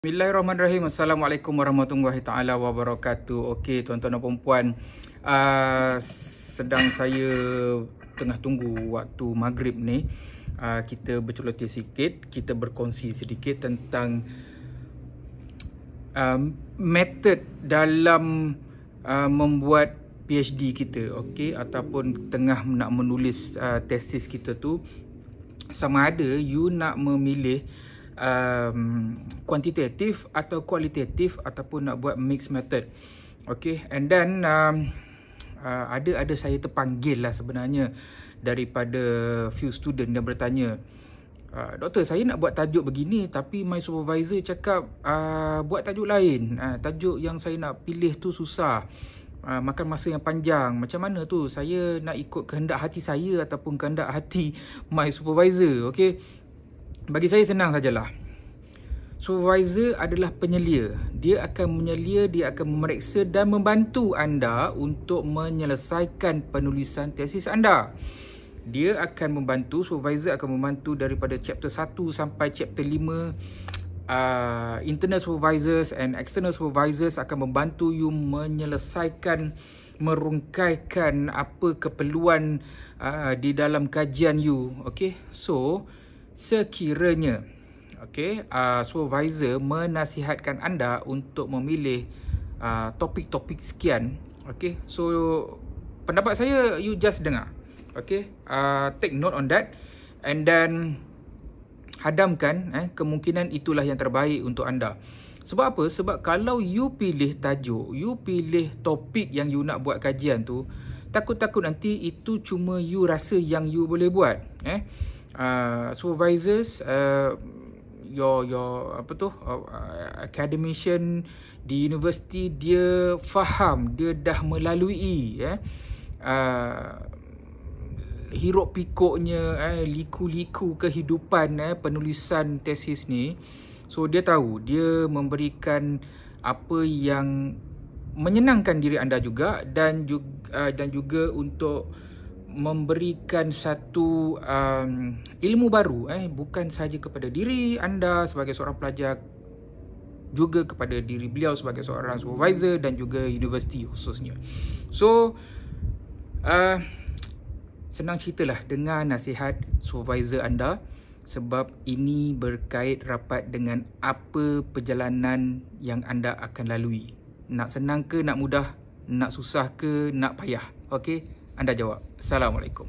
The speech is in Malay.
Bismillahirrahmanirrahim. Assalamualaikum warahmatullahi taala wabarakatuh. Okey, tuan-tuan dan puan, sedang saya tengah tunggu waktu maghrib ni. Kita berceloteh sikit, kita berkongsi sedikit tentang method dalam membuat PhD kita, okey, ataupun tengah nak menulis tesis kita tu. Sama ada you nak memilih kuantitatif atau kualitatif ataupun nak buat mixed method. Okay, and then ada saya terpanggil lah sebenarnya daripada few student yang bertanya, doktor, saya nak buat tajuk begini tapi my supervisor cakap buat tajuk lain, tajuk yang saya nak pilih tu susah, makan masa yang panjang. Macam mana tu? Saya nak ikut kehendak hati saya ataupun kehendak hati my supervisor. Okay, bagi saya senang sajalah. Supervisor adalah penyelia. Dia akan menyelia, dia akan memeriksa dan membantu anda untuk menyelesaikan penulisan tesis anda. Dia akan membantu, supervisor akan membantu daripada chapter 1 sampai chapter 5. Internal supervisors and external supervisors akan membantu you menyelesaikan, merungkaikan apa keperluan di dalam kajian you. Okay, so sekiranya supervisor menasihatkan anda untuk memilih topik-topik sekian, okay, so pendapat saya you just dengar, okay, take note on that and then hadamkan kemungkinan itulah yang terbaik untuk anda. Sebab apa? Sebab kalau you pilih tajuk, you pilih topik yang you nak buat kajian tu, takut-takut nanti itu cuma you rasa yang you boleh buat. Supervisors, your academician di universiti, dia faham, dia dah melalui hiruk pikuknya, liku-liku kehidupan penulisan tesis ni. So dia tahu, dia memberikan apa yang menyenangkan diri anda juga dan juga untuk memberikan satu ilmu baru, bukan sahaja kepada diri anda sebagai seorang pelajar, juga kepada diri beliau sebagai seorang supervisor dan juga universiti khususnya. So senang ceritalah dengar nasihat supervisor anda, sebab ini berkait rapat dengan apa perjalanan yang anda akan lalui. Nak senang ke, nak mudah, nak susah ke, nak payah? Okey, anda jawab. Assalamualaikum.